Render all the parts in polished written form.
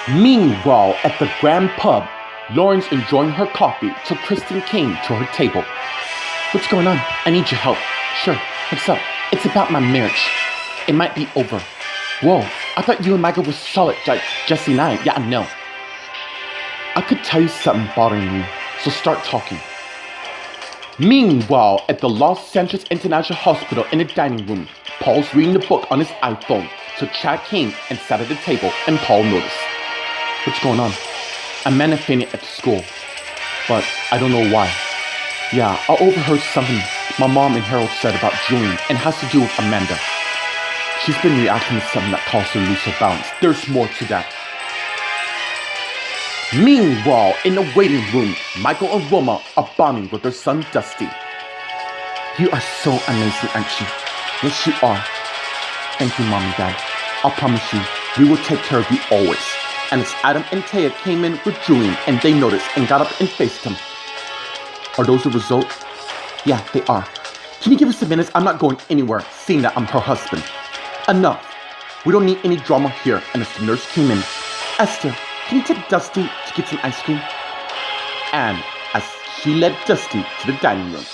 Meanwhile, at the Grand Pub, Lauren's enjoying her coffee till Kristen came to her table. What's going on? I need your help. Sure, what's up? It's about my marriage. It might be over. Whoa, I thought you and Michael were solid, like Jesse and I. Yeah, I know. I could tell you something bothering you, so start talking. Meanwhile, at the Los Santos International Hospital in the dining room, Paul's reading the book on his iPhone, so Chad came and sat at the table, and Paul noticed. What's going on? Amanda fainted at the school, but I don't know why. Yeah, I overheard something my mom and Harold said about Julian and has to do with Amanda. She's been reacting to something that caused her to lose her balance. There's more to that. Meanwhile, in the waiting room, Michael and Wilma are bonding with their son Dusty. You are so amazing, aren't you? Yes, you are. Thank you, Mom and Dad. I promise you, we will take care of you always. And as Adam and Taya came in with Julian and they noticed and got up and faced him. Are those the result? Yeah, they are. Can you give us a minute? I'm not going anywhere, seeing that I'm her husband. Enough. We don't need any drama here. And as the nurse came in, Esther, can you take Dusty to get some ice cream? And as she led Dusty to the dining room.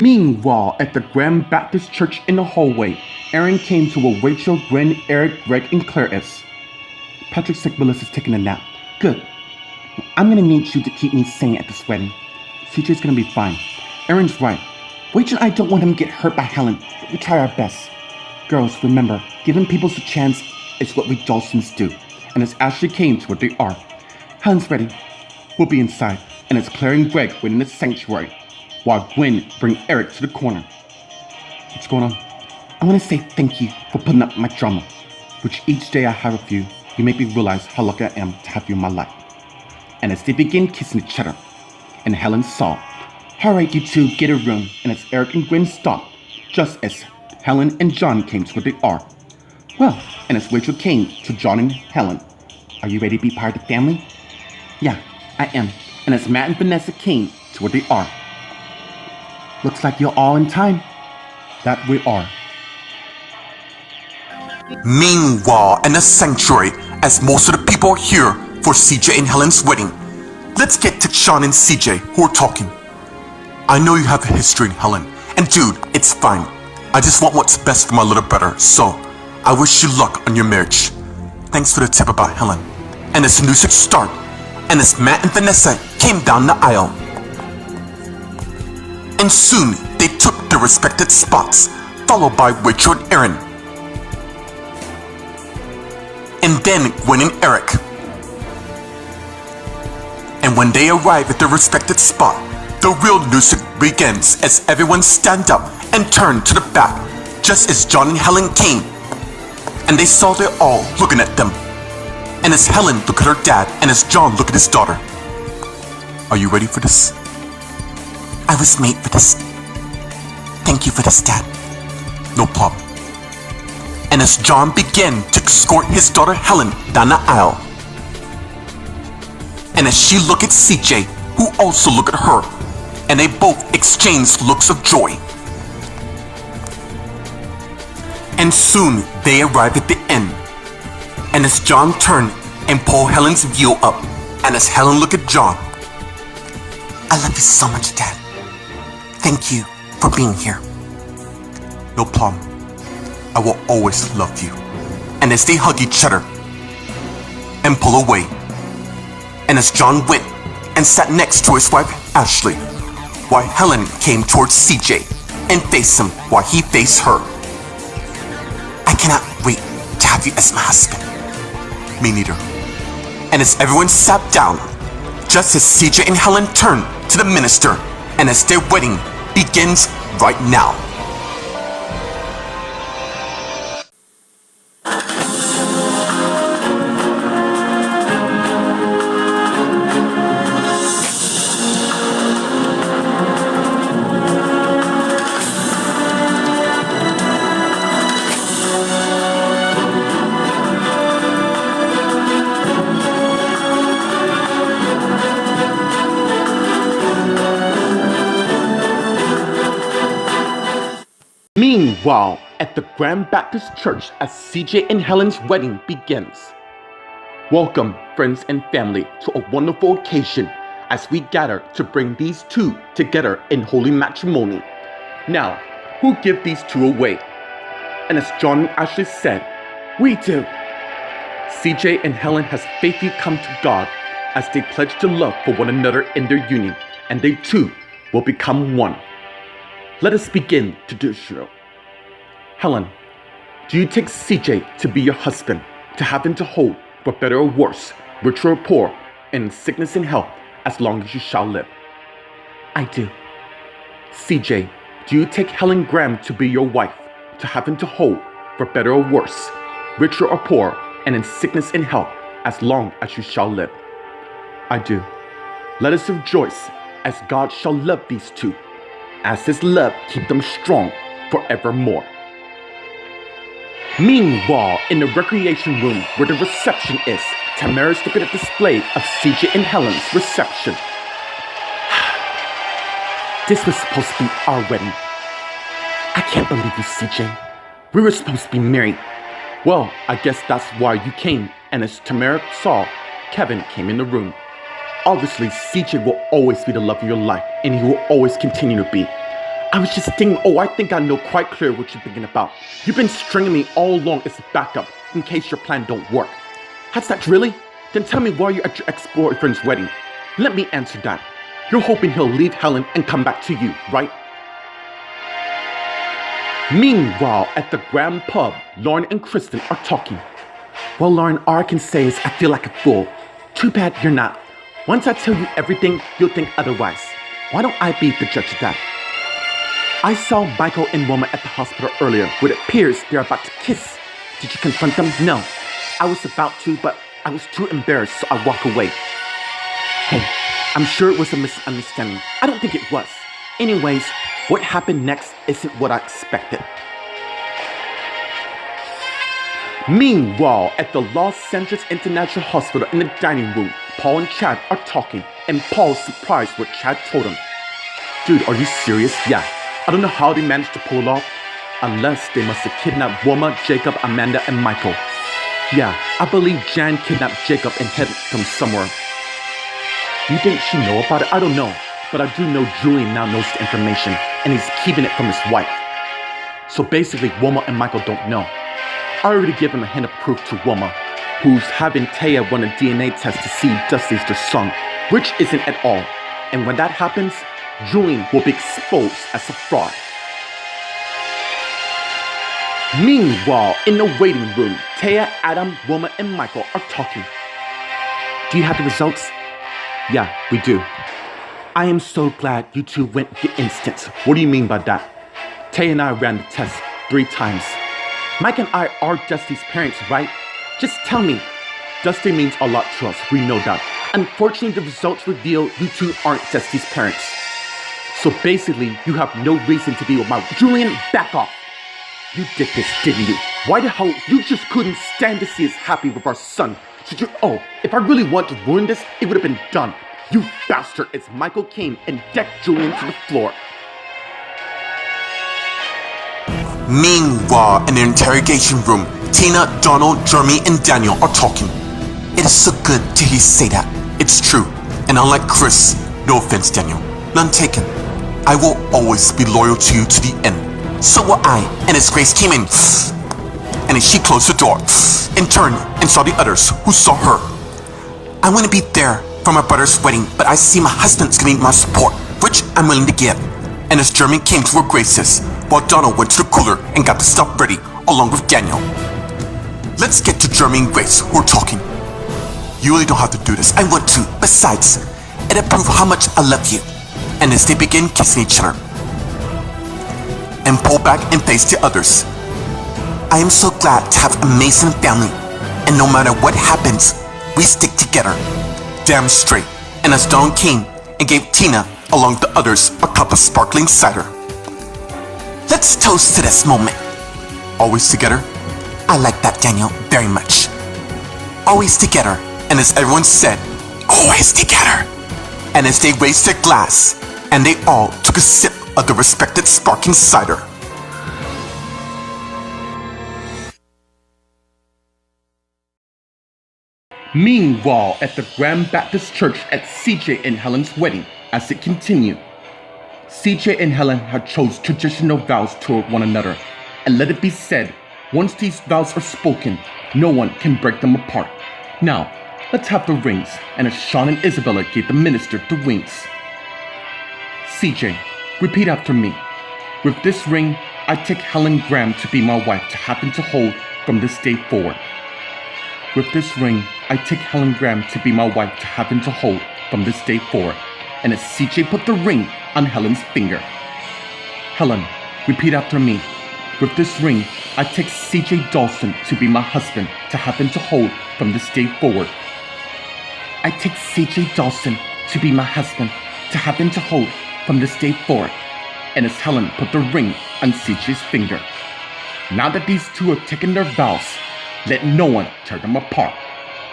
Meanwhile, at the Grand Baptist Church in the hallway, Aaron came to where Rachel, Gwen, Eric, Greg, and Claire is. Patrick said Melissa's taking a nap. Good. I'm gonna need you to keep me sane at this wedding. CJ's gonna be fine. Aaron's right. Rachel and I don't want him to get hurt by Helen, but we try our best. Girls, remember, giving people a chance is what we Jolsons do. And as Ashley came to where they are, Helen's ready. We'll be inside. And as Claire and Greg went in the sanctuary, while Gwen bring Eric to the corner. What's going on? I want to say thank you for putting up my drama, which each day I have with you, you make me realize how lucky I am to have you in my life. And as they begin kissing each other, and Helen saw, alright, you two, get a room. And as Eric and Gwen stopped, just as Helen and John came to where they are. Well, and as Rachel came to John and Helen, are you ready to be part of the family? Yeah, I am. And as Matt and Vanessa came to where they are, looks like you're all in time. That we are. Meanwhile, in the sanctuary, as most of the people are here for CJ and Helen's wedding, let's get to Sean and CJ who are talking. I know you have a history in Helen, and dude, it's fine. I just want what's best for my little brother, so I wish you luck on your marriage. Thanks for the tip about Helen. And as the music started, and as Matt and Vanessa came down the aisle, and soon they took their respected spots, followed by Rachel and Aaron. And then Gwen and Eric. And when they arrive at their respected spot, the real music begins as everyone stand up and turn to the back, just as John and Helen came. And they saw they all looking at them. And as Helen looked at her dad, and as John looked at his daughter. Are you ready for this? I was made for this. Thank you for this, Dad. No problem. And as John began to escort his daughter Helen down the aisle, and as she looked at CJ, who also looked at her, and they both exchanged looks of joy. And soon they arrived at the end, and as John turned and pulled Helen's veil up, and as Helen looked at John, I love you so much, Dad. Thank you for being here. No problem. I will always love you. And as they hug each other and pull away, and as John went and sat next to his wife Ashley, while Helen came towards CJ and faced him while he faced her. I cannot wait to have you as my husband. Me neither. And as everyone sat down, just as CJ and Helen turned to the minister, and as their wedding begins right now. Meanwhile, at the Grand Baptist Church as CJ and Helen's wedding begins. Welcome, friends and family, to a wonderful occasion as we gather to bring these two together in holy matrimony. Now, who give these two away? And as John and Ashley said, we do. CJ and Helen has faithfully come to God as they pledge to love for one another in their union, and they too will become one. Let us begin to do so. Helen, do you take CJ to be your husband, to have him to hold, for better or worse, rich or poor, in sickness and health, as long as you shall live? I do. CJ, do you take Helen Graham to be your wife, to have him to hold, for better or worse, richer or poor, and in sickness and health, as long as you shall live? I do. Let us rejoice, as God shall love these two, as his love keep them strong forevermore. Meanwhile, in the recreation room where the reception is, Tamara's looking at the display of CJ and Helen's reception. This was supposed to be our wedding. I can't believe you, CJ. We were supposed to be married. Well, I guess that's why you came, and as Tamara saw, Kevin came in the room. Obviously, CJ will always be the love of your life, and he will always continue to be. I was just thinking, I think I know quite clear what you're thinking about. You've been stringing me all along as a backup, in case your plan don't work. Has that really? Then tell me why you're at your ex-boyfriend's wedding. Let me answer that. You're hoping he'll leave Helen and come back to you, right? Meanwhile, at the Grand Pub, Lauren and Kristen are talking. Well, Lauren, all I can say is I feel like a fool. Too bad you're not. Once I tell you everything, you'll think otherwise. Why don't I be the judge of that? I saw Michael and Wilma at the hospital earlier. It appears they're about to kiss. Did you confront them? No. I was about to, but I was too embarrassed, so I walked away. Hey, I'm sure it was a misunderstanding. I don't think it was. Anyways, what happened next isn't what I expected. Meanwhile, at the Los Angeles International Hospital in the dining room, Paul and Chad are talking, and Paul's surprised what Chad told him. Dude, are you serious? Yeah. I don't know how they managed to pull it off, unless they must have kidnapped Wilma, Jacob, Amanda, and Michael. Yeah, I believe Jan kidnapped Jacob and hid him somewhere. You think she know about it? I don't know, but I do know Julian now knows the information, and he's keeping it from his wife. So basically, Wilma and Michael don't know. I already gave him a hint of proof to Wilma, who's having Taya run a DNA test to see Dusty's their son, which isn't at all. And when that happens, Julian will be exposed as a fraud. Meanwhile, in the waiting room, Taya, Adam, Wilma, and Michael are talking. Do you have the results? Yeah, we do. I am so glad you two went the instant. What do you mean by that? Taya and I ran the test 3 times. Mike and I are Dusty's parents, right? Just tell me. Dusty means a lot to us, we know that. Unfortunately, the results reveal you two aren't Dusty's parents. So basically, you have no reason to be with my Julian, back off. You did this, didn't you? Why the hell? You just couldn't stand to see us happy with our son. So if I really wanted to ruin this, it would have been done. You bastard, as Michael came and decked Julian to the floor. Meanwhile, in the interrogation room, Tina, Donald, Jeremy, and Daniel are talking. It is so good to hear you say that. It's true. And unlike Chris, no offense, Daniel, none taken, I will always be loyal to you to the end. So will I. And as Grace came in, and as she closed the door, and turned and saw the others who saw her. I want to be there for my brother's wedding, but I see my husband's giving my support, which I'm willing to give. And as Jeremy came to where Grace is, while Donald went to the cooler and got the stuff ready, along with Daniel. Let's get to Jeremy and Grace, who are talking. You really don't have to do this. I want to. Besides, it'll prove how much I love you. And as they begin kissing each other, and pull back and face the others. I am so glad to have an amazing family, and no matter what happens, we stick together. Damn straight. And as Don came and gave Tina, along with the others, a cup of sparkling cider. Let's toast to this moment. Always together? I like that, Daniel, very much. Always together, and as everyone said, always together. And as they raised their glass, and they all took a sip of the respected sparkling cider. Meanwhile, at the Grand Baptist Church at CJ and Helen's wedding, as it continued, CJ and Helen had chose traditional vows toward one another, and let it be said, once these vows are spoken, no one can break them apart. Now, let's have the rings, and as Sean and Isabella gave the minister the rings. CJ, repeat after me. With this ring, I take Helen Graham to be my wife to happen to hold from this day forward. With this ring, I take Helen Graham to be my wife to happen to hold from this day forward. And as CJ put the ring on Helen's finger. Helen, repeat after me. With this ring, I take CJ Dawson to be my husband to happen to hold from this day forward. I take CJ Dawson to be my husband to happen to hold from this day forward. And as Helen put the ring on CJ's finger. Now that these two have taken their vows, let no one tear them apart.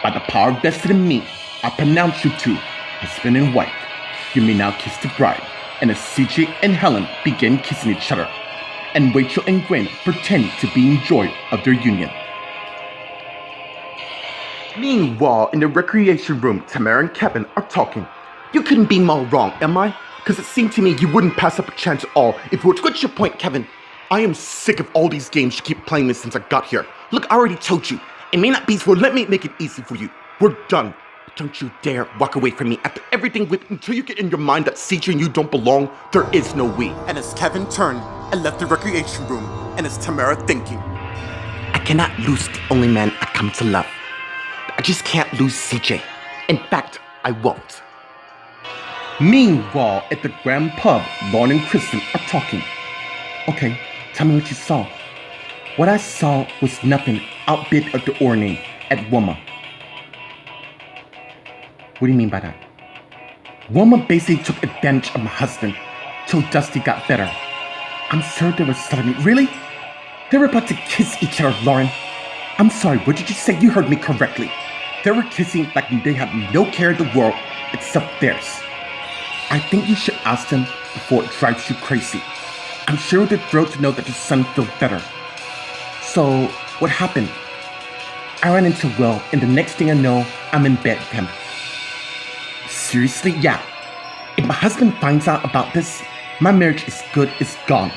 By the power vested in me, I pronounce you two, husband and wife. You may now kiss the bride. And as CJ and Helen begin kissing each other, and Rachel and Gwen pretend to be in joy of their union. Meanwhile, in the recreation room, Tamara and Kevin are talking. You couldn't be more wrong, am I? Because it seemed to me you wouldn't pass up a chance at all if you were to get your point, Kevin. I am sick of all these games you keep playing this since I got here. Look, I already told you. It may not be, so let me make it easy for you. We're done. Don't you dare walk away from me after everything until you get in your mind that CJ and you don't belong. There is no we. And as Kevin turned and left the recreation room, and as Tamara thinking, I cannot lose the only man I come to love. I just can't lose CJ. In fact, I won't. Meanwhile, at the Grand Pub, Lauren and Kristen are talking. Okay, tell me what you saw. What I saw was nothing outbid of the ordinary at Wilma. What do you mean by that? Wilma basically took advantage of my husband till Dusty got better. I'm sure they were sodomy. Really? They were about to kiss each other, Lauren. I'm sorry, what did you say? You heard me correctly. They were kissing like they had no care in the world except theirs. I think you should ask them before it drives you crazy. I'm sure they're thrilled to know that their son feels better. So, what happened? I ran into Will, and the next thing I know, I'm in bed with him. Seriously? Yeah. If my husband finds out about this, my marriage is good as gone.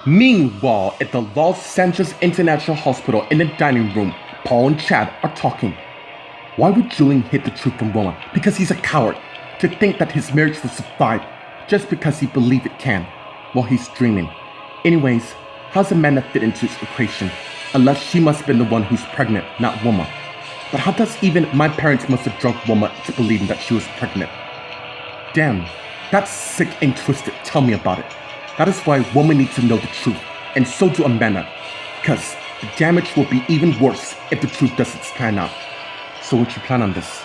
Meanwhile, at the Los Angeles International Hospital in the dining room, Paul and Chad are talking. Why would Julian hid the truth from Wilma? Because he's a coward. To think that his marriage will survive just because he believes it can, while he's dreaming. Anyways, how's Amanda fit into this equation? Unless she must have been the one who's pregnant, not Wilma. But how does even my parents must have drugged Wilma to believing that she was pregnant? Damn, that's sick and twisted. Tell me about it. That is why Wilma needs to know the truth, and so do Amanda. Because the damage will be even worse if the truth doesn't pan out. So what's your plan on this?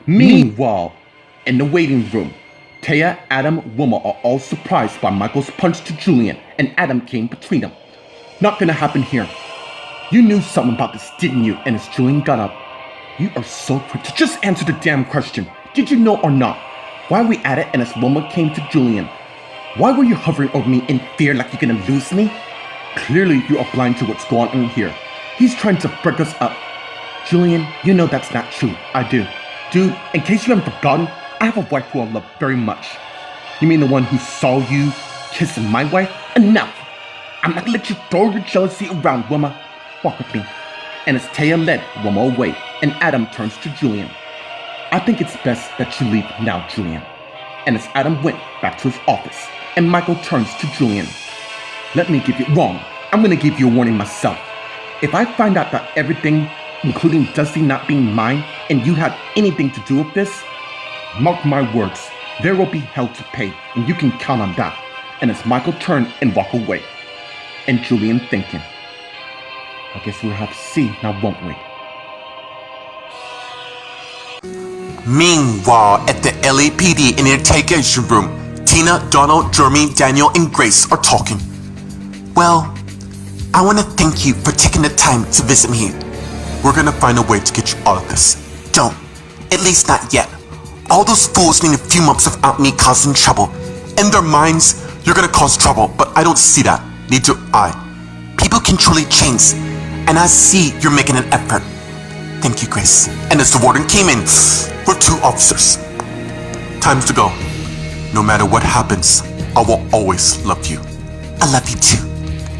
Meanwhile, in the waiting room, Taya, Adam, Wilma are all surprised by Michael's punch to Julian, and Adam came between them. Not gonna happen here. You knew something about this, didn't you? And as Julian got up, you are so quick to just answer the damn question. Did you know or not? Why are we at it? And as Wilma came to Julian, why were you hovering over me in fear like you're gonna lose me? Clearly you are blind to what's going on here. He's trying to break us up. Julian, you know that's not true. I do. Dude, in case you haven't forgotten, I have a wife who I love very much. You mean the one who saw you kissing my wife? Enough! I'm not gonna let you throw your jealousy around, Wilma. Walk with me. And as Taya led Wilma away, and Adam turns to Julian. I think it's best that you leave now, Julian. And as Adam went back to his office, and Michael turns to Julian. Let me give you wrong. I'm gonna give you a warning myself. If I find out that everything, including Dusty not being mine, and you had anything to do with this, mark my words, there will be hell to pay, and you can count on that. And as Michael turned and walked away, and Julian thinking, I guess we'll have to see now, won't we? Meanwhile, at the LAPD in the interrogation room, Tina, Donald, Jeremy, Daniel, and Grace are talking. Well, I want to thank you for taking the time to visit me here. We're gonna find a way to get you out of this. Don't. At least not yet. All those fools need a few months without me causing trouble. In their minds, you're gonna cause trouble, but I don't see that. Neither do I. can truly change, and I see you're making an effort. Thank you, Grace. And as the warden came in for 2 officers, time's to go. No matter what happens, I will always love you. I love you too.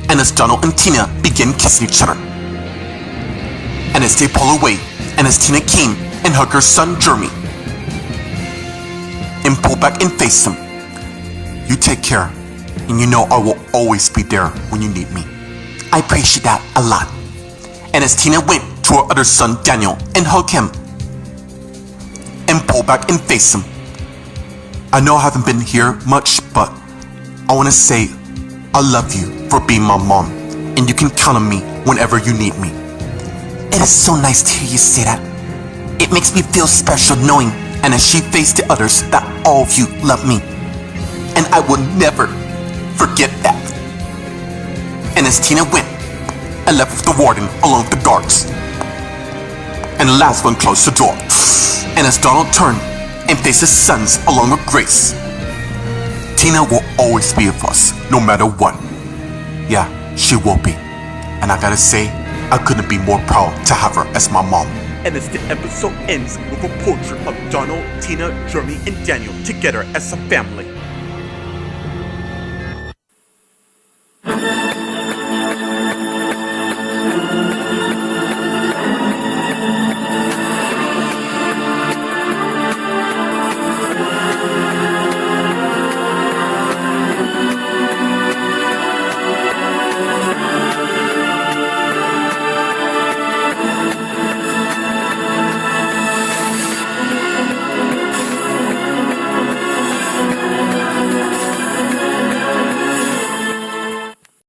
And as Donald and Tina begin kissing each other, and as they pull away, and as Tina came and hugged her son Jeremy, and pull back and face him, you take care, and you know I will always be there when you need me. I appreciate that a lot. And as Tina went to her other son Daniel and hugged him, and pull back and face him, I know I haven't been here much, but I want to say I love you for being my mom, and you can count on me whenever you need me. It is so nice to hear you say that. It makes me feel special knowing, and as she faced the others, that all of you love me. And I will never forget that. And as Tina went and left with the warden along with the guards, and the last one closed the door, and as Donald turned and faced his sons along with Grace, Tina will always be with us, no matter what. Yeah, she will be. And I gotta say, I couldn't be more proud to have her as my mom. And as the episode ends with a portrait of Donald, Tina, Jeremy, and Daniel together as a family.